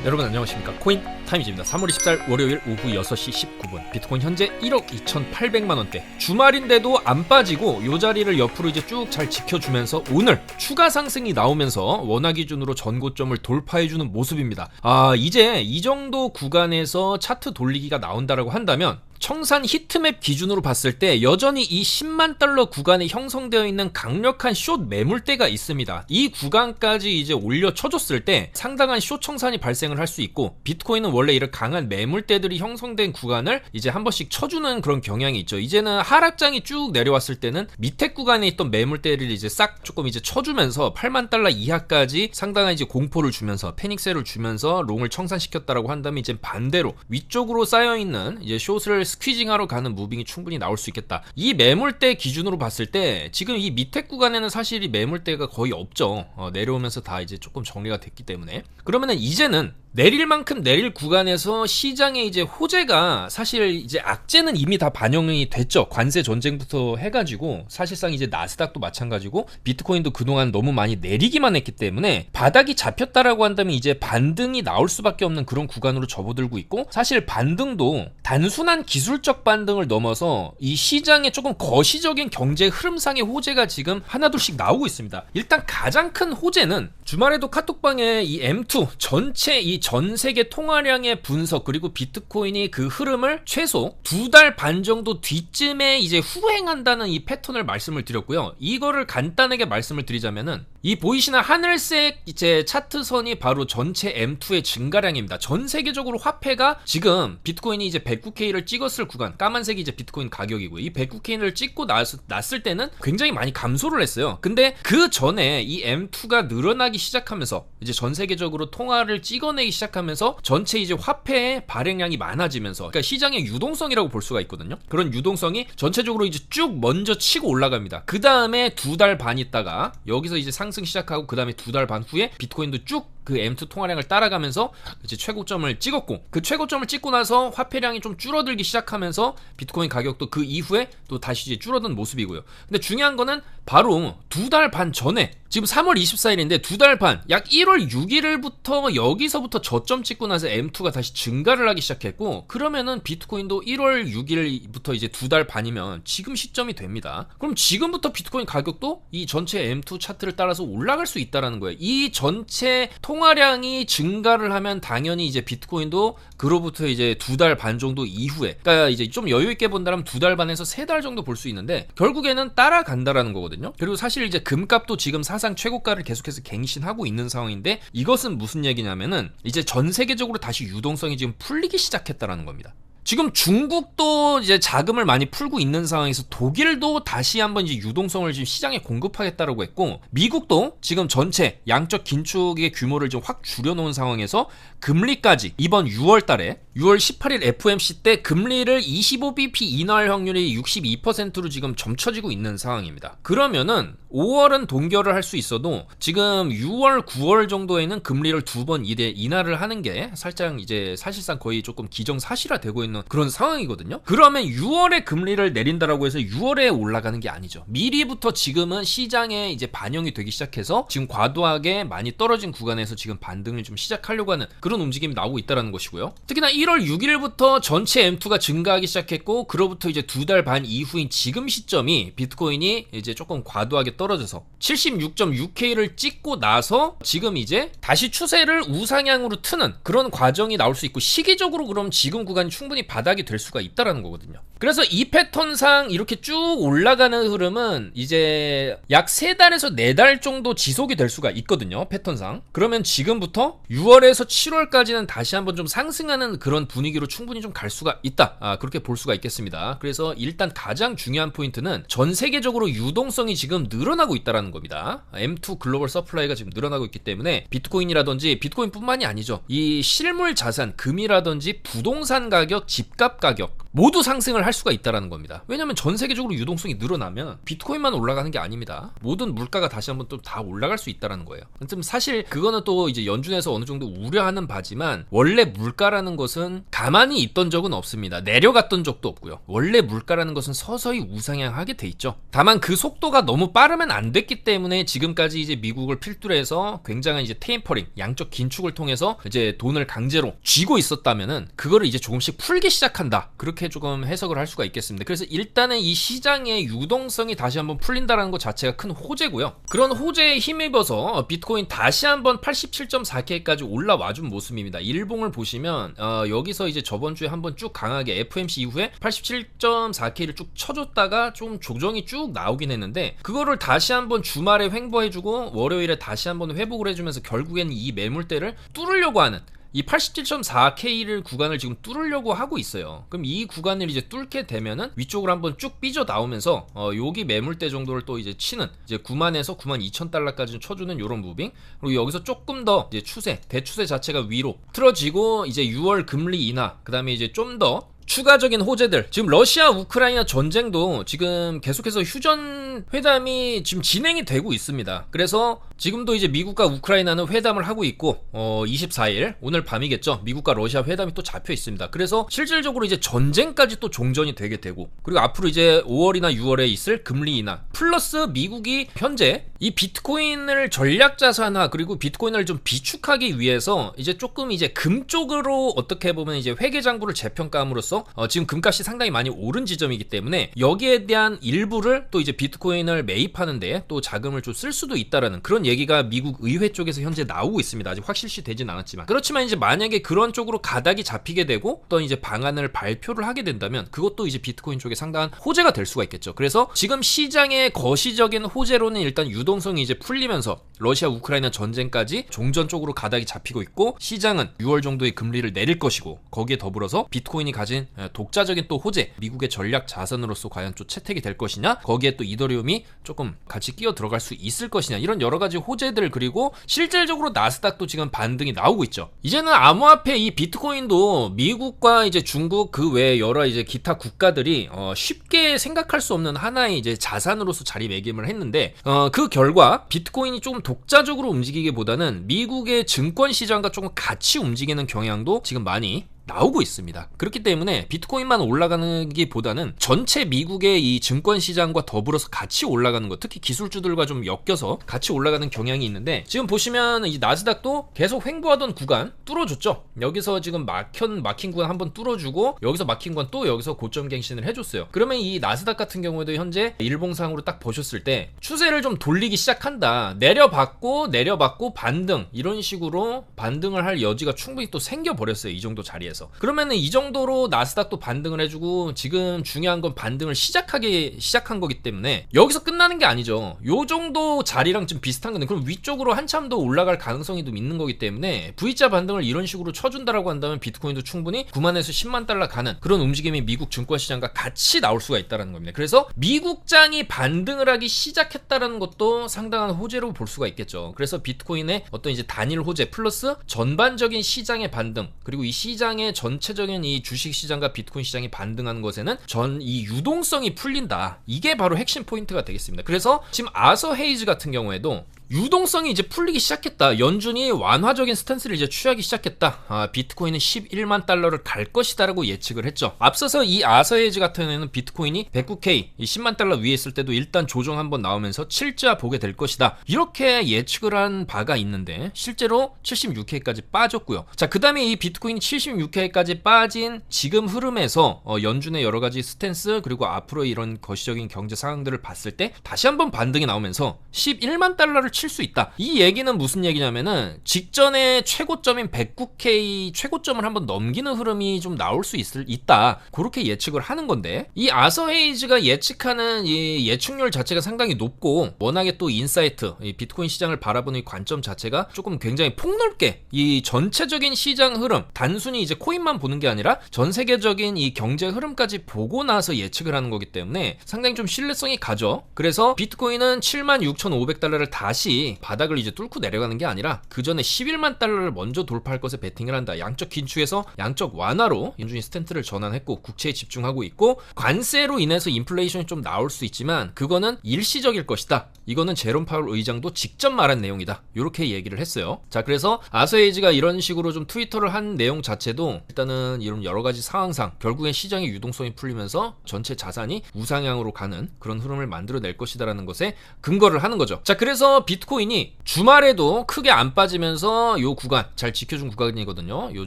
여러분 안녕하십니까. 코인 타임즈입니다. 3월 24일 월요일 오후 6시 19분 비트코인 현재 1억 2,800만원대, 주말인데도 안 빠지고 요 자리를 옆으로 이제 쭉 잘 지켜주면서 오늘 추가 상승이 나오면서 원화 기준으로 전고점을 돌파해주는 모습입니다. 이제 이 정도 구간에서 차트 돌리기가 나온다라고 한다면 청산 히트맵 기준으로 봤을 때 여전히 이 10만 달러 구간에 형성되어 있는 강력한 숏 매물대가 있습니다. 이 구간까지 이제 올려 쳐줬을 때 상당한 숏 청산이 발생을 할 수 있고, 비트코인은 원래 이런 강한 매물대들이 형성된 구간을 이제 한 번씩 쳐주는 그런 경향이 있죠. 이제는 하락장이 쭉 내려왔을 때는 밑에 구간에 있던 매물대를 이제 싹 조금 이제 쳐주면서 8만 달러 이하까지 상당한 이제 공포를 주면서 패닉셀을 주면서 롱을 청산시켰다라고 한다면, 이제 반대로 위쪽으로 쌓여있는 이제 숏을 스퀴징하러 가는 무빙이 충분히 나올 수 있겠다. 이 매물대 기준으로 봤을 때 지금 이 밑에 구간에는 사실 이 매물대가 거의 없죠. 내려오면서 다 이제 조금 정리가 됐기 때문에, 그러면은 이제는 내릴 만큼 내릴 구간에서 시장의 이제 호재가, 사실 이제 악재는 이미 다 반영이 됐죠. 관세 전쟁부터 해가지고 사실상 이제 나스닥도 마찬가지고 비트코인도 그동안 너무 많이 내리기만 했기 때문에 바닥이 잡혔다라고 한다면 이제 반등이 나올 수밖에 없는 그런 구간으로 접어들고 있고, 사실 반등도 단순한 기술적 반등을 넘어서 이 시장에 조금 거시적인 경제 흐름상의 호재가 지금 하나둘씩 나오고 있습니다. 일단 가장 큰 호재는 주말에도 카톡방에 이 M2 전체 이 전 세계 통화량의 분석, 그리고 비트코인이 그 흐름을 최소 2달 반 정도 뒤쯤에 이제 후행한다는 이 패턴을 말씀을 드렸고요. 이거를 간단하게 말씀을 드리자면은, 이 보이시는 하늘색 이제 차트선이 바로 전체 M2의 증가량입니다. 전 세계적으로 화폐가 지금 비트코인이 이제 109K를 찍었을 구간, 까만색이 이제 비트코인 가격이고요. 이 109K를 찍고 났을 때는 굉장히 많이 감소를 했어요. 근데 그 전에 이 M2가 늘어나기 시작하면서 이제 전 세계적으로 통화를 찍어내기 시작하면서 전체 이제 화폐의 발행량이 많아지면서, 그러니까 시장의 유동성이라고 볼 수가 있거든요. 그런 유동성이 전체적으로 이제 쭉 먼저 치고 올라갑니다. 그 다음에 2달 반 있다가 여기서 이제 상승 시작하고, 그 다음에 2달 반 후에 비트코인도 쭉 그 M2 통화량을 따라가면서 이제 최고점을 찍었고, 그 최고점을 찍고 나서 화폐량이 좀 줄어들기 시작하면서 비트코인 가격도 그 이후에 또 다시 이제 줄어든 모습이고요. 근데 중요한 거는 바로 2달 반 전에, 지금 3월 24일인데 2달 반, 약 1월 6일부터 여기서부터 저점 찍고 나서 M2가 다시 증가를 하기 시작했고, 그러면은 비트코인도 1월 6일부터 이제 2달 반이면 지금 시점이 됩니다. 그럼 지금부터 비트코인 가격도 이 전체 M2 차트를 따라서 올라갈 수 있다라는 거예요. 이 전체 통화량이 증가를 하면 당연히 이제 비트코인도 그로부터 이제 2달 반 정도 이후에, 그러니까 이제 좀 여유 있게 본다면 2달 반에서 3달 정도 볼 수 있는데, 결국에는 따라간다라는 거거든요. 그리고 사실 이제 금값도 지금 사상 최고가를 계속해서 갱신하고 있는 상황인데, 이것은 무슨 얘기냐면은 이제 전 세계적으로 다시 유동성이 지금 풀리기 시작했다라는 겁니다. 지금 중국도 이제 자금을 많이 풀고 있는 상황에서 독일도 다시 한번 이제 유동성을 지금 시장에 공급하겠다라고 했고, 미국도 지금 전체 양적 긴축의 규모를 좀 확 줄여놓은 상황에서 금리까지 이번 6월 달에 6월 18일 FOMC 때 금리를 25bp 인하할 확률이 62%로 지금 점쳐지고 있는 상황입니다. 그러면은 5월은 동결을 할 수 있어도 지금 6월, 9월 정도에는 금리를 2번 인하를 하는 게 살짝 이제 사실상 거의 조금 기정사실화되고 있는 그런 상황이거든요. 그러면 6월에 금리를 내린다라고 해서 6월에 올라가는 게 아니죠. 미리부터 지금은 시장에 이제 반영이 되기 시작해서 지금 과도하게 많이 떨어진 구간에서 지금 반등을 좀 시작하려고 하는 그런 움직임이 나오고 있다는 것이고요. 특히나 1월 6일부터 전체 M2가 증가하기 시작했고, 그로부터 이제 2달 반 이후인 지금 시점이 비트코인이 이제 조금 과도하게 떨어져서 76.6K를 찍고 나서 지금 이제 다시 추세를 우상향으로 트는 그런 과정이 나올 수 있고, 시기적으로 그럼 지금 구간이 충분히 바닥이 될 수가 있다라는 거거든요. 그래서 이 패턴상 이렇게 쭉 올라가는 흐름은 이제 약 3달에서 4달 정도 지속이 될 수가 있거든요, 패턴상. 그러면 지금부터 6월에서 7월까지는 다시 한번 좀 상승하는 그런 분위기로 충분히 좀 갈 수가 있다, 그렇게 볼 수가 있겠습니다. 그래서 일단 가장 중요한 포인트는 전 세계적으로 유동성이 지금 늘어나고 있다는 겁니다. M2 글로벌 서플라이가 지금 늘어나고 있기 때문에 비트코인이라든지, 비트코인뿐만이 아니죠, 이 실물 자산, 금이라든지 부동산 가격, 집값 가격, 모두 상승을 할 수가 있다라는 겁니다. 왜냐면 전 세계적으로 유동성이 늘어나면 비트코인만 올라가는 게 아닙니다. 모든 물가가 다시 한번 또 다 올라갈 수 있다라는 거예요. 좀 사실 그거는 또 이제 연준에서 어느 정도 우려하는 바지만 원래 물가라는 것은 가만히 있던 적은 없습니다. 내려갔던 적도 없고요. 원래 물가라는 것은 서서히 우상향하게 돼 있죠. 다만 그 속도가 너무 빠르면 안 됐기 때문에 지금까지 이제 미국을 필두로 해서 굉장한 이제 테이퍼링, 양적 긴축을 통해서 이제 돈을 강제로 쥐고 있었다면은 그거를 이제 조금씩 풀기 시작한다. 그렇게 조금 해석을 할 수가 있겠습니다. 그래서 일단은 이 시장의 유동성이 다시 한번 풀린다라는 것 자체가 큰 호재고요. 그런 호재에 힘입어서 비트코인 다시 한번 87.4K까지 올라와준 모습입니다. 일봉을 보시면 여기서 이제 저번 주에 한번 쭉 강하게 FMC 이후에 87.4K를 쭉 쳐줬다가 좀 조정이 쭉 나오긴 했는데 그거를 다시 한번 주말에 횡보해주고 월요일에 다시 한번 회복을 해주면서 결국에는 이 매물대를 뚫으려고 하는 이 87.4K를 구간을 지금 뚫으려고 하고 있어요. 그럼 이 구간을 이제 뚫게 되면은 위쪽으로 한번 쭉 삐져 나오면서 여기 매물대 정도를 또 이제 치는 이제 9만에서 92,000달러까지 쳐주는 요런 무빙. 그리고 여기서 조금 더 이제 대추세 자체가 위로 틀어지고 이제 6월 금리 인하, 그다음에 이제 좀 더 추가적인 호재들, 지금 러시아 우크라이나 전쟁도 지금 계속해서 휴전 회담이 지금 진행이 되고 있습니다. 그래서 지금도 이제 미국과 우크라이나는 회담을 하고 있고 24일 오늘 밤이겠죠. 미국과 러시아 회담이 또 잡혀 있습니다. 그래서 실질적으로 이제 전쟁까지 또 종전이 되게 되고, 그리고 앞으로 이제 5월이나 6월에 있을 금리 인하 플러스 미국이 현재 이 비트코인을 전략 자산화 그리고 비트코인을 좀 비축하기 위해서 이제 조금 이제 금 쪽으로 어떻게 보면 이제 회계 장부를 재평가함으로써 지금 금값이 상당히 많이 오른 지점이기 때문에 여기에 대한 일부를 또 이제 비트코인을 매입하는데 또 자금을 좀 쓸 수도 있다라는 그런 얘기가 미국 의회 쪽에서 현재 나오고 있습니다. 아직 확실시 되진 않았지만. 그렇지만 이제 만약에 그런 쪽으로 가닥이 잡히게 되고 어떤 이제 방안을 발표를 하게 된다면 그것도 이제 비트코인 쪽에 상당한 호재가 될 수가 있겠죠. 그래서 지금 시장의 거시적인 호재로는 일단 유동성이 이제 풀리면서 러시아 우크라이나 전쟁까지 종전 쪽으로 가닥이 잡히고 있고, 시장은 6월 정도의 금리를 내릴 것이고, 거기에 더불어서 비트코인이 가진 독자적인 또 호재, 미국의 전략 자산으로서 과연 또 채택이 될 것이냐, 거기에 또 이더리움이 조금 같이 끼어 들어갈 수 있을 것이냐, 이런 여러 가지 호재들, 그리고 실질적으로 나스닥도 지금 반등이 나오고 있죠. 이제는 암호화폐 이 비트코인도 미국과 이제 중국 그 외에 여러 이제 기타 국가들이 쉽게 생각할 수 없는 하나의 이제 자산으로서 자리매김을 했는데 그 결과 비트코인이 조금 독자적으로 움직이기보다는 미국의 증권 시장과 조금 같이 움직이는 경향도 지금 많이 나오고 있습니다. 그렇기 때문에 비트코인만 올라가는 게 보다는 전체 미국의 이 증권 시장과 더불어서 같이 올라가는 것, 특히 기술주들과 좀 엮여서 같이 올라가는 경향이 있는데, 지금 보시면 이 나스닥도 계속 횡보하던 구간 뚫어줬죠. 여기서 지금 막힌 구간 한번 뚫어주고, 여기서 막힌 구간 또 여기서 고점 갱신을 해줬어요. 그러면 이 나스닥 같은 경우에도 현재 일봉상으로 딱 보셨을 때 추세를 좀 돌리기 시작한다. 내려받고 반등, 이런 식으로 반등을 할 여지가 충분히 또 생겨버렸어요. 이 정도 자리에서. 그러면은 이 정도로 나스닥도 반등을 해주고, 지금 중요한 건 반등을 시작한 거기 때문에 여기서 끝나는 게 아니죠. 요 정도 자리랑 좀 비슷한 건데, 그럼 위쪽으로 한참 더 올라갈 가능성이 좀 있는 거기 때문에 V자 반등을 이런 식으로 쳐준다라고 한다면 비트코인도 충분히 9만에서 10만 달러 가는 그런 움직임이 미국 증권시장과 같이 나올 수가 있다는 겁니다. 그래서 미국장이 반등을 하기 시작했다는 것도 상당한 호재로 볼 수가 있겠죠. 그래서 비트코인의 어떤 이제 단일 호재 플러스 전반적인 시장의 반등, 그리고 이 시장의 전체적인 이 주식시장과 비트코인 시장이 반등하는 것에는 이 유동성이 풀린다. 이게 바로 핵심 포인트가 되겠습니다. 그래서 지금 아서 헤이즈 같은 경우에도 유동성이 이제 풀리기 시작했다. 연준이 완화적인 스탠스를 이제 취하기 시작했다. 비트코인은 11만 달러를 갈 것이다라고 예측을 했죠. 앞서서 이 아서헤이즈 같은 경우에는 비트코인이 109K, 10만 달러 위에 있을 때도 일단 조정 한번 나오면서 7자 보게 될 것이다. 이렇게 예측을 한 바가 있는데 실제로 76K까지 빠졌고요. 자, 그 다음에 이 비트코인이 76K까지 빠진 지금 흐름에서 연준의 여러 가지 스탠스, 그리고 앞으로의 이런 거시적인 경제 상황들을 봤을 때 다시 한번 반등이 나오면서 11만 달러를 칠 수 있다. 이 얘기는 무슨 얘기냐면은 직전에 최고점인 109K 최고점을 한번 넘기는 흐름이 좀 나올 수 있다. 그렇게 예측을 하는 건데, 이 아서 헤이즈가 예측하는 이 예측률 자체가 상당히 높고, 워낙에 또 인사이트, 이 비트코인 시장을 바라보는 이 관점 자체가 조금 굉장히 폭넓게 이 전체적인 시장 흐름, 단순히 이제 코인만 보는 게 아니라 전 세계적인 이 경제 흐름까지 보고 나서 예측을 하는 거기 때문에 상당히 좀 신뢰성이 가죠. 그래서 비트코인은 76,500달러를 다시 다시 바닥을 이제 뚫고 내려가는 게 아니라 그 전에 11만 달러를 먼저 돌파할 것에 베팅을 한다. 양적 긴축에서 양적 완화로 연준이 스탠스를 전환했고 국채에 집중하고 있고, 관세로 인해서 인플레이션이 좀 나올 수 있지만 그거는 일시적일 것이다. 이거는 제롬 파월 의장도 직접 말한 내용이다. 이렇게 얘기를 했어요. 자, 그래서 아서에이지가 이런 식으로 좀 트위터를 한 내용 자체도 일단은 이런 여러 가지 상황상 결국엔 시장의 유동성이 풀리면서 전체 자산이 우상향으로 가는 그런 흐름을 만들어낼 것이다라는 것에 근거를 하는 거죠. 자, 그래서 비트코인이 주말에도 크게 안 빠지면서 요 구간 잘 지켜준 구간이거든요. 요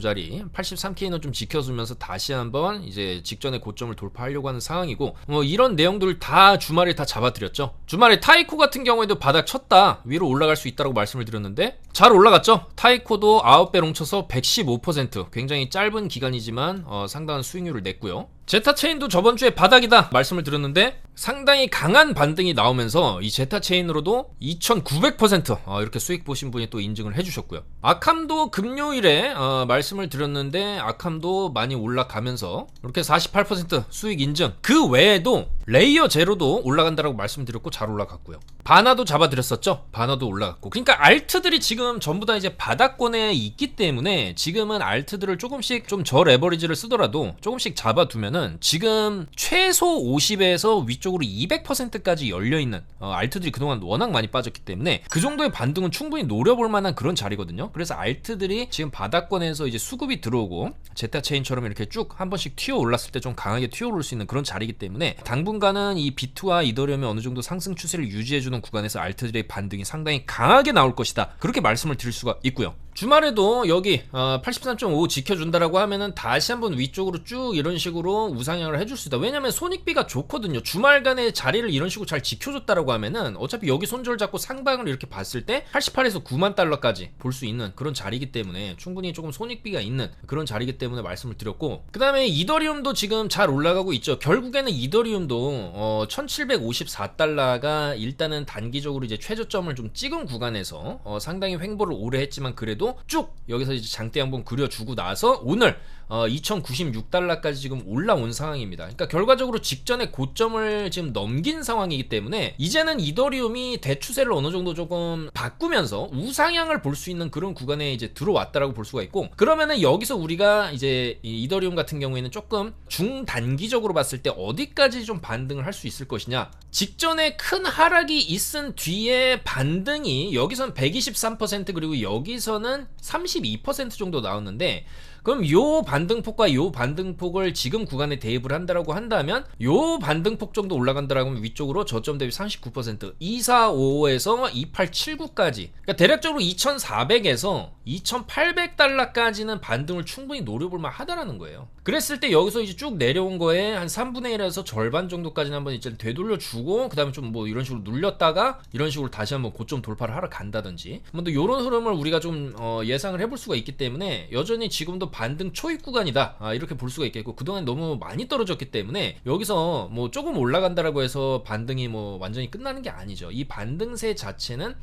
자리 83K는 좀 지켜주면서 다시 한번 이제 직전의 고점을 돌파하려고 하는 상황이고, 뭐 이런 내용들 다 주말에 다 잡아드렸죠. 주말에 타이코 같은 경우에도 바닥 쳤다 위로 올라갈 수 있다고 말씀을 드렸는데 잘 올라갔죠. 타이코도 9배 롱쳐서 115%, 굉장히 짧은 기간이지만 상당한 수익률을 냈고요. 제타체인도 저번주에 바닥이다 말씀을 드렸는데 상당히 강한 반등이 나오면서 이 제타체인으로도 2900% 이렇게 수익 보신 분이 또 인증을 해주셨고요. 아캄도 금요일에 말씀을 드렸는데 아캄도 많이 올라가면서 이렇게 48% 수익 인증. 그 외에도 레이어 제로도 올라간다라고 말씀드렸고 잘 올라갔고요. 바나도 잡아드렸었죠. 바나도 올라갔고. 그러니까 알트들이 지금 전부 다 이제 바닥권에 있기 때문에 지금은 알트들을 조금씩 좀 저레버리지를 쓰더라도 조금씩 잡아두면은 지금 최소 50에서 위쪽으로 200%까지 열려있는 알트들이 그동안 워낙 많이 빠졌기 때문에 그 정도의 반등은 충분히 노려볼 만한 그런 자리거든요. 그래서 알트들이 지금 바닥권에서 이제 수급이 들어오고 제타체인처럼 이렇게 쭉 한 번씩 튀어 올랐을 때 좀 강하게 튀어 오를 수 있는 그런 자리이기 때문에 당분간은 이 비트와 이더리움이 어느 정도 상승 추세를 유지해주는 구간에서 알트들의 반등이 상당히 강하게 나올 것이다. 그렇게 말씀을 드릴 수가 있고요. 주말에도 여기 83.5 지켜준다라고 하면은 다시 한번 위쪽으로 쭉 이런 식으로 우상향을 해줄 수 있다. 왜냐면 손익비가 좋거든요. 주말간의 자리를 이런 식으로 잘 지켜줬다라고 하면은 어차피 여기 손절 잡고 상방을 이렇게 봤을 때 88에서 9만 달러까지 볼 수 있는 그런 자리이기 때문에 충분히 조금 손익비가 있는 그런 자리이기 때문에 말씀을 드렸고, 그 다음에 이더리움도 지금 잘 올라가고 있죠. 결국에는 이더리움도 1754달러가 일단은 단기적으로 이제 최저점을 좀 찍은 구간에서 상당히 횡보를 오래 했지만 그래도 쭉 여기서 이제 장대 한번 그려주고 나서 오늘 2096달러까지 지금 올라온 상황입니다. 그러니까 결과적으로 직전에 고점을 지금 넘긴 상황이기 때문에 이제는 이더리움이 대추세를 어느 정도 조금 바꾸면서 우상향을 볼 수 있는 그런 구간에 이제 들어왔다라고 볼 수가 있고, 그러면은 여기서 우리가 이제 이더리움 같은 경우에는 조금 중단기적으로 봤을 때 어디까지 좀 반등을 할 수 있을 것이냐, 직전에 큰 하락이 있은 뒤에 반등이 여기선 123% 그리고 여기서는 32% 정도 나왔는데, 그럼 요 반등폭과 요 반등폭을 지금 구간에 대입을 한다라고 한다면 요 반등폭 정도 올라간다라고 하면 위쪽으로 저점 대비 39% 2455에서 2879까지, 그러니까 대략적으로 2400에서 2800달러까지는 반등을 충분히 노려볼만 하다라는 거예요. 그랬을 때 여기서 이제 쭉 내려온 거에 한 3분의 1에서 절반 정도까지는 한번 이제 되돌려주고 그 다음에 좀 뭐 이런 식으로 눌렸다가 이런 식으로 다시 한번 고점 돌파를 하러 간다든지 뭐 또 이런 흐름을 우리가 좀 예상을 해볼 수가 있기 때문에 여전히 지금도 반등 초입 구간이다 이렇게 볼 수가 있겠고, 그동안 너무 많이 떨어졌기 때문에 여기서 뭐 조금 올라간다라고 해서 반등이 뭐 완전히 끝나는 게 아니죠. 이 반등세 자체는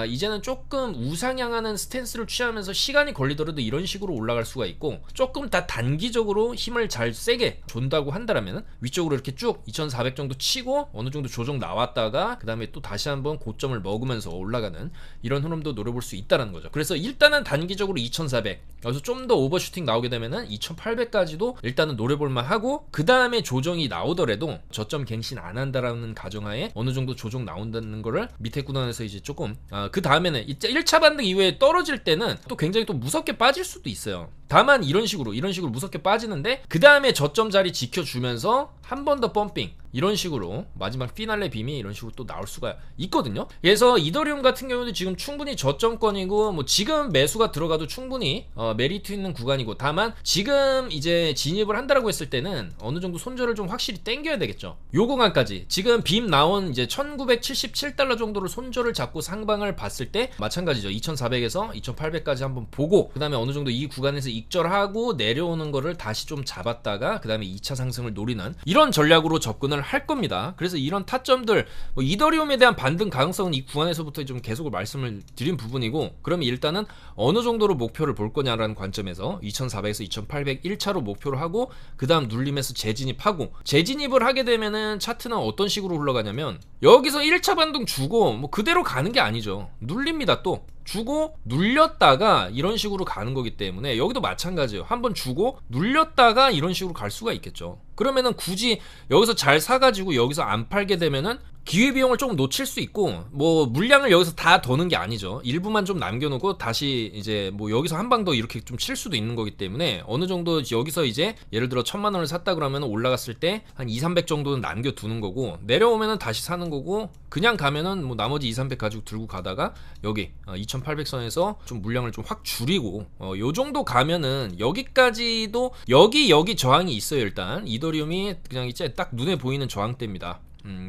이제는 조금 우상향하는 스탠스를 취하면서 시간이 걸리더라도 이런 식으로 올라갈 수가 있고, 조금 다 단기적으로 힘을 잘 세게 준다고 한다라면 위쪽으로 이렇게 쭉 2400 정도 치고 어느 정도 조정 나왔다가 그 다음에 또 다시 한번 고점을 먹으면서 올라가는 이런 흐름도 노려볼 수 있다는 거죠. 그래서 일단은 단기적으로 2400, 여기서 좀 더 오버슈팅 나오게 되면은 2800까지도 일단은 노려볼만 하고, 그 다음에 조정이 나오더라도 저점 갱신 안 한다라는 가정하에 어느 정도 조정 나온다는 거를 밑에 구간에서 이제 조금 그 다음에는 1차 반등 이후에 떨어질 때는 또 굉장히 또 무섭게 빠질 수도 있어요. 다만 이런 식으로 무섭게 빠지는데 그 다음에 저점 자리 지켜주면서 한 번 더 펌핑, 이런 식으로 마지막 피날레 빔이 이런 식으로 또 나올 수가 있거든요. 그래서 이더리움 같은 경우도 지금 충분히 저점권이고 뭐 지금 매수가 들어가도 충분히 메리트 있는 구간이고, 다만 지금 이제 진입을 한다라고 했을 때는 어느 정도 손절을 좀 확실히 땡겨야 되겠죠. 요 구간까지 지금 빔 나온 이제 1977달러 정도를 손절을 잡고 상방을 봤을 때 마찬가지죠. 2400에서 2800까지 한번 보고 그 다음에 어느 정도 이 구간에서 익절하고 내려오는 거를 다시 좀 잡았다가 그 다음에 2차 상승을 노리는 이런 전략으로 접근을 접근을 할 겁니다. 그래서 이런 타점들, 뭐 이더리움에 대한 반등 가능성은 이 구간에서부터 좀 계속 말씀을 드린 부분이고, 그러면 일단은 어느 정도로 목표를 볼 거냐라는 관점에서 2400에서 2800 1차로 목표를 하고, 그 다음 눌림에서 재진입하고, 재진입을 하게 되면은 차트는 어떤 식으로 흘러가냐면 여기서 1차 반등 주고 뭐 그대로 가는 게 아니죠. 눌립니다. 또 주고 눌렸다가 이런 식으로 가는 거기 때문에 여기도 마찬가지예요. 한번 주고 눌렸다가 이런 식으로 갈 수가 있겠죠. 그러면은 굳이 여기서 잘 사가지고 여기서 안 팔게 되면은 기회비용을 조금 놓칠 수 있고, 뭐 물량을 여기서 다 더는 게 아니죠. 일부만 좀 남겨놓고 다시 이제 뭐 여기서 한 방 더 이렇게 좀 칠 수도 있는 거기 때문에 어느 정도 여기서 이제 예를 들어 1000만 원을 샀다 그러면 올라갔을 때 한 2, 300 정도는 남겨두는 거고, 내려오면은 다시 사는 거고, 그냥 가면은 뭐 나머지 2, 300 가지고 들고 가다가 여기 2800선에서 좀 물량을 좀 확 줄이고, 요 정도 가면은 여기까지도 여기 저항이 있어요. 일단 이더리움이 그냥 이제 딱 눈에 보이는 저항대입니다.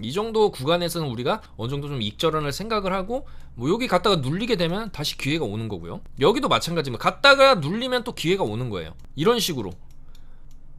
이 정도 구간에서는 우리가 어느 정도 좀 익절한을 생각을 하고, 뭐 여기 갔다가 눌리게 되면 다시 기회가 오는 거고요. 여기도 마찬가지입니다. 갔다가 눌리면 또 기회가 오는 거예요. 이런 식으로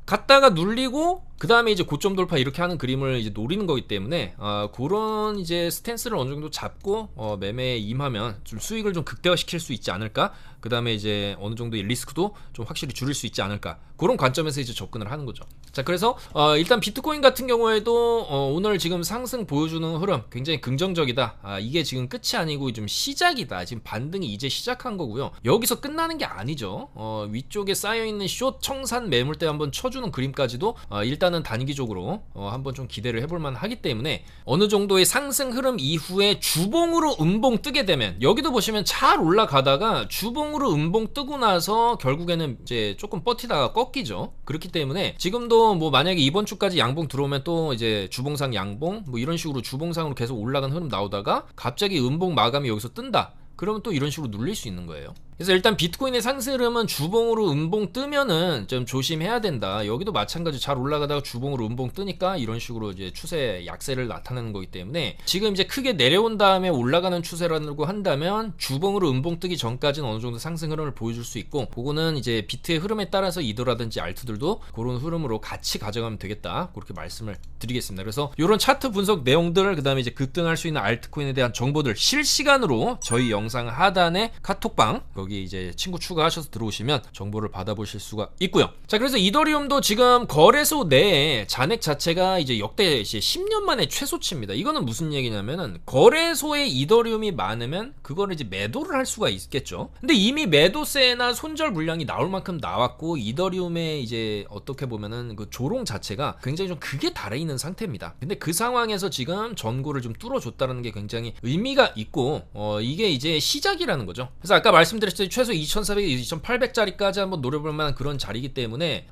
갔다가 눌리고 그 다음에 이제 고점 돌파 이렇게 하는 그림을 이제 노리는 거기 때문에 그런 이제 스탠스를 어느 정도 잡고 매매에 임하면 좀 수익을 좀 극대화시킬 수 있지 않을까. 그 다음에 이제 어느 정도의 리스크도 좀 확실히 줄일 수 있지 않을까. 그런 관점에서 이제 접근을 하는 거죠. 자, 그래서 일단 비트코인 같은 경우에도 오늘 지금 상승 보여주는 흐름 굉장히 긍정적이다. 이게 지금 끝이 아니고 좀 시작이다. 지금 반등이 이제 시작한 거고요. 여기서 끝나는 게 아니죠. 위쪽에 쌓여있는 숏 청산 매물대 한번 쳐주는 그림까지도 일단은 단기적으로 한번 좀 기대를 해볼만 하기 때문에, 어느 정도의 상승 흐름 이후에 주봉으로 음봉 뜨게 되면, 여기도 보시면 잘 올라가다가 주봉으로 음봉 뜨고 나서 결국에는 이제 조금 버티다가 꺾이죠. 그렇기 때문에 지금도 뭐 만약에 이번 주까지 양봉 들어오면 또 이제 주봉상 양봉 뭐 이런 식으로 주봉상으로 계속 올라간 흐름 나오다가 갑자기 음봉 마감이 여기서 뜬다. 그러면 또 이런 식으로 눌릴 수 있는 거예요. 그래서 일단 비트코인의 상승 흐름은 주봉으로 음봉 뜨면은 좀 조심해야 된다. 여기도 마찬가지 잘 올라가다가 주봉으로 음봉 뜨니까 이런 식으로 이제 추세 약세를 나타내는 거기 때문에, 지금 이제 크게 내려온 다음에 올라가는 추세라고 한다면 주봉으로 음봉 뜨기 전까지는 어느 정도 상승 흐름을 보여줄 수 있고, 그거는 이제 비트의 흐름에 따라서 이더라든지 알트들도 그런 흐름으로 같이 가져가면 되겠다. 그렇게 말씀을 드리겠습니다. 그래서 이런 차트 분석 내용들, 그 다음에 이제 급등할 수 있는 알트코인에 대한 정보들 실시간으로 저희 영상 하단에 카톡방 거기 이제 친구 추가하셔서 들어오시면 정보를 받아보실 수가 있고요. 자, 그래서 이더리움도 지금 거래소 내에 잔액 자체가 이제 역대 이제 10년 만에 최소치입니다. 이거는 무슨 얘기냐면은, 거래소에 이더리움이 많으면 그거를 이제 매도를 할 수가 있겠죠. 근데 이미 매도세나 손절 물량이 나올 만큼 나왔고, 이더리움의 이제 어떻게 보면은 그 조롱 자체가 굉장히 좀 극에 달해있는 상태입니다. 근데 그 상황에서 지금 전고를 좀 뚫어줬다는 게 굉장히 의미가 있고, 이게 이제 시작이라는 거죠. 그래서 아까 말씀드렸듯이 최소 2400, 2800짜리까지 한번 노려볼 만한 그런 자리이기 때문에,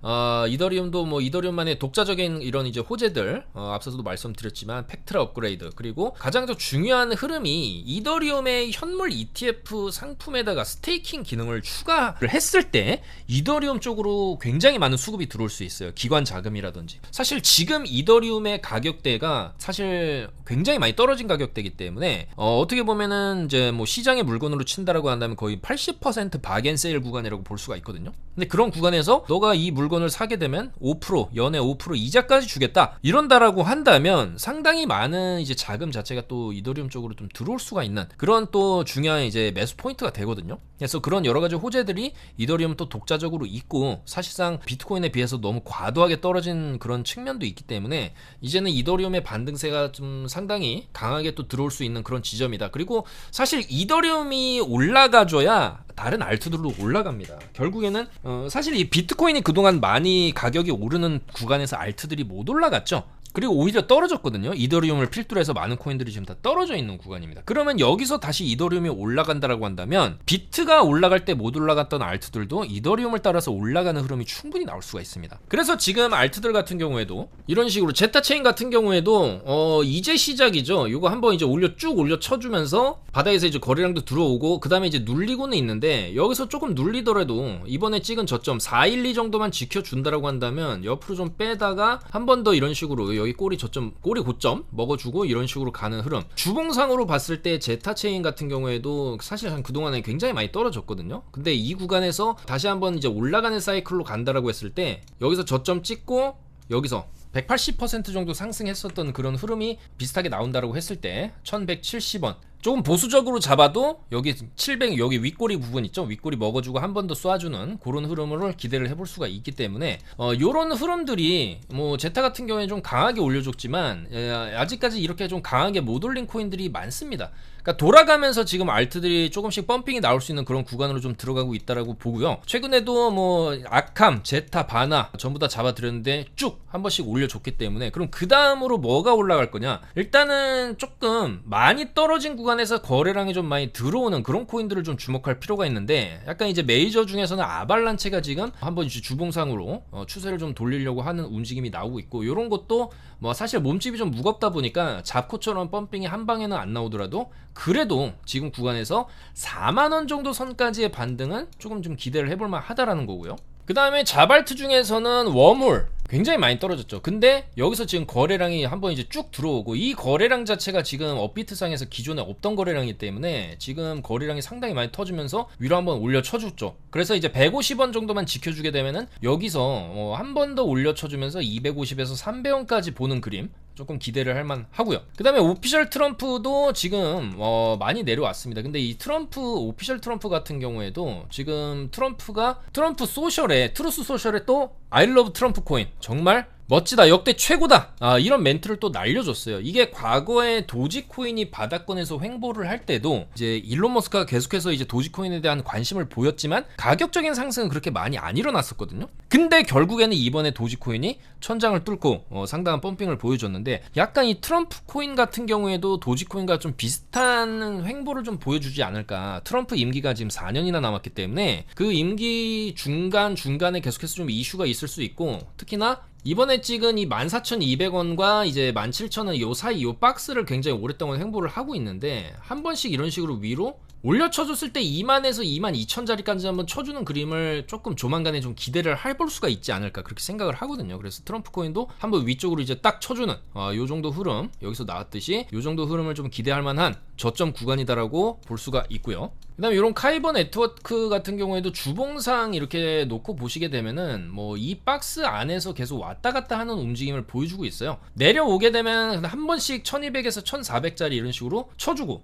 이더리움도 뭐 이더리움만의 독자적인 이런 이제 호재들, 앞서서도 말씀드렸지만 팩트라 업그레이드, 그리고 가장 더 중요한 흐름이 이더리움의 현물 ETF 상품에다가 스테이킹 기능을 추가를 했을 때 이더리움 쪽으로 굉장히 많은 수급이 들어올 수 있어요. 기관 자금이라든지. 사실 지금 이더리움의 가격대가 사실 굉장히 많이 떨어진 가격대이기 때문에, 어떻게 보면은 이제 뭐 시장의 물건으로 친다라고 한다면 거의 80% 박앤세일 구간이라고 볼 수가 있거든요. 근데 그런 구간에서 너가 이 물건을 사게 되면 5% 연에 5% 이자까지 주겠다 이런다라고 한다면, 상당히 많은 이제 자금 자체가 또 이더리움 쪽으로 좀 들어올 수가 있는 그런 또 중요한 이제 매수 포인트가 되거든요. 그래서 그런 여러 가지 호재들이 이더리움 또 독자적으로 있고, 사실상 비트코인에 비해서 너무 과도하게 떨어진 그런 측면도 있기 때문에 이제는 이더리움의 반등세가 좀 상당히 강하게 또 들어올 수 있는 그런 지점이다. 그리고 사실 이더리움이 올라가줘야 다른 알트들도 올라갑니다. 결국에는 사실 이 비트코인이 그동안 많이 가격이 오르는 구간에서 알트들이 못 올라갔죠. 그리고 오히려 떨어졌거든요. 이더리움을 필두로 해서 많은 코인들이 지금 다 떨어져 있는 구간입니다. 그러면 여기서 다시 이더리움이 올라간다라고 한다면, 비트가 올라갈 때 못 올라갔던 알트들도 이더리움을 따라서 올라가는 흐름이 충분히 나올 수가 있습니다. 그래서 지금 알트들 같은 경우에도 이런 식으로 제타체인 같은 경우에도 이제 시작이죠. 이거 한번 이제 쭉 올려 쳐주면서 바닥에서 이제 거래량도 들어오고, 그 다음에 이제 눌리고는 있는데, 여기서 조금 눌리더라도 이번에 찍은 저점 412 정도만 지켜준다라고 한다면 옆으로 좀 빼다가 한 번 더 이런 식으로 여기 꼬리 고점 먹어주고 이런 식으로 가는 흐름. 주봉상으로 봤을 때 제타체인 같은 경우에도 사실 한 그동안에 굉장히 많이 떨어졌거든요. 근데 이 구간에서 다시 한번 이제 올라가는 사이클로 간다라고 했을 때, 여기서 저점 찍고 여기서 180% 정도 상승했었던 그런 흐름이 비슷하게 나온다라고 했을 때 1170원 조금 보수적으로 잡아도 여기 700 여기 윗꼬리 부분 있죠. 윗꼬리 먹어주고 한 번 더 쏴주는 그런 흐름을 기대를 해볼 수가 있기 때문에 요런 흐름들이 뭐 제타 같은 경우에 좀 강하게 올려줬지만 아직까지 이렇게 좀 강하게 못 올린 코인들이 많습니다. 그러니까 돌아가면서 지금 알트들이 조금씩 펌핑이 나올 수 있는 그런 구간으로 좀 들어가고 있다라고 보고요. 최근에도 뭐 아캄, 제타, 바나 전부 다 잡아드렸는데 쭉 한 번씩 올려줬기 때문에 그럼 그 다음으로 뭐가 올라갈 거냐? 일단은 조금 많이 떨어진 구간에서 거래량이 좀 많이 들어오는 그런 코인들을 좀 주목할 필요가 있는데 약간 이제 메이저 중에서는 아발란체가 지금 한번 이제 주봉상으로 추세를 좀 돌리려고 하는 움직임이 나오고 있고 이런 것도 뭐 사실 몸집이 좀 무겁다 보니까 잡코처럼 펌핑이 한 방에는 안 나오더라도 그래도 지금 구간에서 4만원 정도 선까지의 반등은 조금 좀 기대를 해볼만 하다라는 거고요. 그 다음에 자발트 중에서는 웜홀 굉장히 많이 떨어졌죠. 근데 여기서 지금 거래량이 한번 이제 쭉 들어오고 이 거래량 자체가 지금 업비트상에서 기존에 없던 거래량이기 때문에 지금 거래량이 상당히 많이 터지면서 위로 한번 올려쳐줬죠. 그래서 이제 150원 정도만 지켜주게 되면은 여기서 한 번 더 올려쳐주면서 250에서 300원까지 보는 그림 조금 기대를 할 만하고요. 그 다음에 오피셜 트럼프도 지금 많이 내려왔습니다. 근데 이 트럼프 오피셜 트럼프 같은 경우에도 지금 트럼프 소셜에 트루스 소셜에 또 I love 트럼프 코인 정말 멋지다 역대 최고다 이런 멘트를 또 날려줬어요. 이게 과거에 도지코인이 바닥권에서 횡보를 할 때도 이제 일론 머스크가 계속해서 이제 도지코인에 대한 관심을 보였지만 가격적인 상승은 그렇게 많이 안 일어났었거든요. 근데 결국에는 이번에 도지코인이 천장을 뚫고 상당한 펌핑을 보여줬는데 약간 이 트럼프 코인 같은 경우에도 도지코인과 좀 비슷한 횡보를 좀 보여주지 않을까. 트럼프 임기가 지금 4년이나 남았기 때문에 그 임기 중간에 계속해서 좀 이슈가 있을 수 있고 특히나 이번에 찍은 이 14,200원과 이제 17,000원 요 사이 요 박스를 굉장히 오랫동안 횡보를 하고 있는데 한 번씩 이런 식으로 위로 올려쳐줬을 때 2만에서 22,000짜리까지 한번 쳐주는 그림을 조금 조만간에 좀 기대를 해볼 수가 있지 않을까 그렇게 생각을 하거든요. 그래서 트럼프 코인도 한번 위쪽으로 이제 딱 쳐주는 요 정도 흐름 여기서 나왔듯이 요 정도 흐름을 좀 기대할 만한 저점 구간이다라고 볼 수가 있고요. 그 다음에 이런 카이버 네트워크 같은 경우에도 주봉상 이렇게 놓고 보시게 되면은 뭐 이 박스 안에서 계속 왔다 갔다 하는 움직임을 보여주고 있어요. 내려오게 되면 한 번씩 1200에서 1400짜리 이런 식으로 쳐주고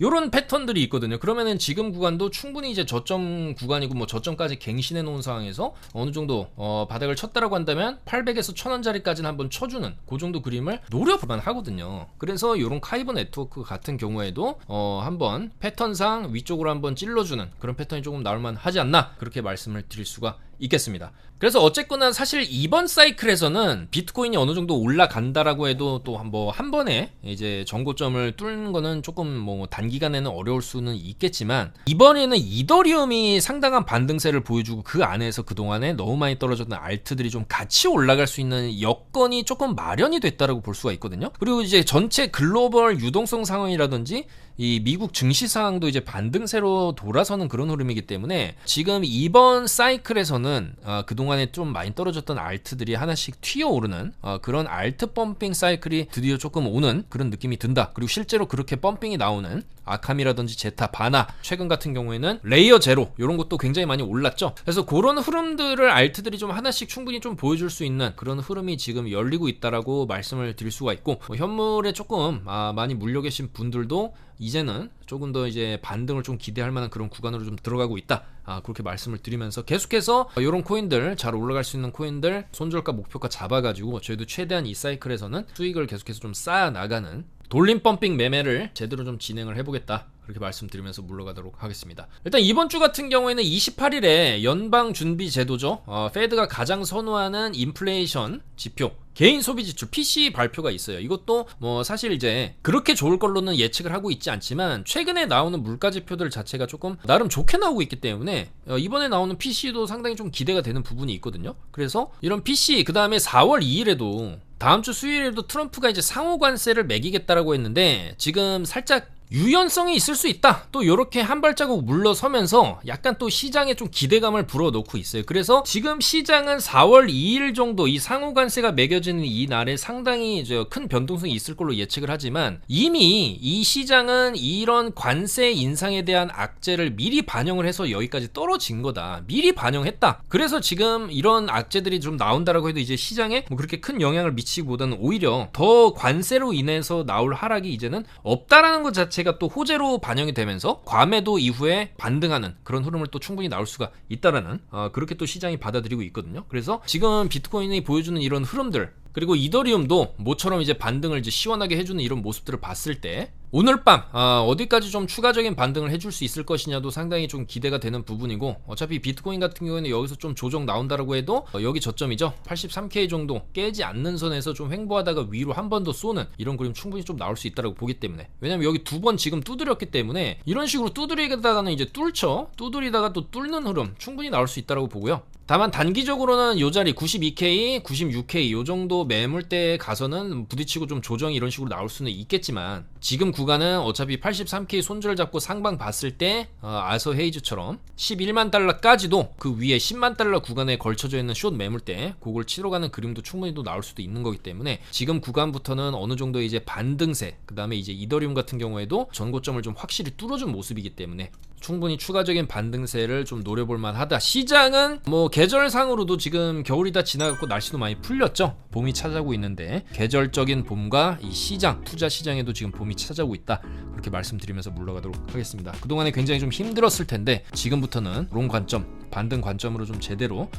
요런 패턴들이 있거든요. 그러면은 지금 구간도 충분히 이제 저점 구간이고 뭐 저점까지 갱신해 놓은 상황에서 어느 정도 바닥을 쳤다라고 한다면 800에서 1000원짜리까지는 한번 쳐주는 그 정도 그림을 노려볼만 하거든요. 그래서 요런 카이버 네트워크 같은 경우에도 한번 패턴상 위쪽으로 한번 찔러주는 그런 패턴이 조금 나올만 하지 않나 그렇게 말씀을 드릴 수가 있겠습니다. 그래서 어쨌거나 사실 이번 사이클에서는 비트코인이 어느 정도 올라간다라고 해도 또 한 번에 이제 정고점을 뚫는 거는 조금 뭐 단기간에는 어려울 수는 있겠지만 이번에는 이더리움이 상당한 반등세를 보여주고 그 안에서 그동안에 너무 많이 떨어졌던 알트들이 좀 같이 올라갈 수 있는 여건이 조금 마련이 됐다라고 볼 수가 있거든요. 그리고 이제 전체 글로벌 유동성 상황이라든지 이 미국 증시 상황도 이제 반등세로 돌아서는 그런 흐름이기 때문에 지금 이번 사이클에서는 그동안에 좀 많이 떨어졌던 알트들이 하나씩 튀어오르는 그런 알트 펌핑 사이클이 드디어 조금 오는 그런 느낌이 든다. 그리고 실제로 그렇게 펌핑이 나오는 아캄이라든지 제타, 바나 최근 같은 경우에는 레이어 제로 이런 것도 굉장히 많이 올랐죠. 그래서 그런 흐름들을 알트들이 좀 하나씩 충분히 좀 보여줄 수 있는 그런 흐름이 지금 열리고 있다라고 말씀을 드릴 수가 있고 현물에 조금 많이 물려 계신 분들도 이제는 조금 더 이제 반등을 좀 기대할 만한 그런 구간으로 좀 들어가고 있다. 그렇게 말씀을 드리면서 계속해서 이런 코인들 잘 올라갈 수 있는 코인들 손절가 목표가 잡아가지고 저희도 최대한 이 사이클에서는 수익을 계속해서 좀 쌓아 나가는 돌림 펌핑 매매를 제대로 좀 진행을 해보겠다. 그렇게 말씀드리면서 물러가도록 하겠습니다. 일단 이번 주 같은 경우에는 28일에 연방준비제도죠. 페드가 가장 선호하는 인플레이션 지표 개인 소비 지출 PCE 발표가 있어요. 이것도 뭐 사실 이제 그렇게 좋을 걸로는 예측을 하고 있지 않지만 최근에 나오는 물가 지표들 자체가 조금 나름 좋게 나오고 있기 때문에 이번에 나오는 PCE도 상당히 좀 기대가 되는 부분이 있거든요. 그래서 이런 PCE 그 다음에 4월 2일에도 다음 주 수요일에도 트럼프가 이제 상호 관세를 매기겠다라고 했는데 지금 살짝 유연성이 있을 수 있다. 또 이렇게 한 발자국 물러서면서 약간 또 시장에 좀 기대감을 불어넣고 있어요. 그래서 지금 시장은 4월 2일 정도 이 상호관세가 매겨지는 이 날에 상당히 큰 변동성이 있을 걸로 예측을 하지만 이미 이 시장은 이런 관세 인상에 대한 악재를 미리 반영을 해서 여기까지 떨어진 거다. 미리 반영했다. 그래서 지금 이런 악재들이 좀 나온다라고 해도 이제 시장에 뭐 그렇게 큰 영향을 미치기보다는 오히려 더 관세로 인해서 나올 하락이 이제는 없다라는 것 자체가 또 호재로 반영이 되면서 과매도 이후에 반등하는 그런 흐름을 또 충분히 나올 수가 있다라는 그렇게 또 시장이 받아들이고 있거든요. 그래서 지금 비트코인이 보여주는 이런 흐름들, 그리고 이더리움도 모처럼 이제 반등을 이제 시원하게 해주는 이런 모습들을 봤을 때 오늘 밤 어디까지 좀 추가적인 반등을 해줄 수 있을 것이냐도 상당히 좀 기대가 되는 부분이고, 어차피 비트코인 같은 경우에는 여기서 좀 조정 나온다라고 해도 여기 저점이죠, 83K 정도 깨지 않는 선에서 좀 횡보하다가 위로 한 번 더 쏘는 이런 그림 충분히 좀 나올 수 있다라고 보기 때문에, 왜냐면 여기 두 번 지금 두드렸기 때문에 이런 식으로 두드리다가는 이제 두드리다가 또 뚫는 흐름 충분히 나올 수 있다라고 보고요. 다만 단기적으로는 요 자리 92K, 96K 요 정도 매물대에 가서는 부딪히고 좀 조정이 이런 식으로 나올 수는 있겠지만, 지금 구간은 어차피 83K 손절 잡고 상방 봤을 때 아서 헤이즈처럼 11만 달러까지도 그 위에 10만 달러 구간에 걸쳐져 있는 숏 매물대, 그걸 치러 가는 그림도 충분히 또 나올 수도 있는 거기 때문에 지금 구간부터는 어느 정도 이제 반등세, 그 다음에 이제 이더리움 같은 경우에도 전고점을 좀 확실히 뚫어준 모습이기 때문에 충분히 추가적인 반등세를 좀 노려볼 만하다. 시장은 뭐 계절상으로도 지금 겨울이 다 지나갔고 날씨도 많이 풀렸죠. 봄이 찾아오고 있는데 계절적인 봄과 이 시장, 투자 시장에도 지금 봄이 찾아오고 있다. 그렇게 말씀드리면서 물러가도록 하겠습니다. 그동안에 굉장히 좀 힘들었을 텐데 지금부터는 롱 관점, 반등 관점으로 좀 제대로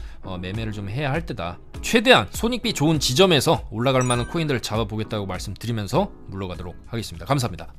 매매를 좀 해야 할 때다. 최대한 손익비 좋은 지점에서 올라갈 만한 코인들을 잡아보겠다고 말씀드리면서 물러가도록 하겠습니다. 감사합니다.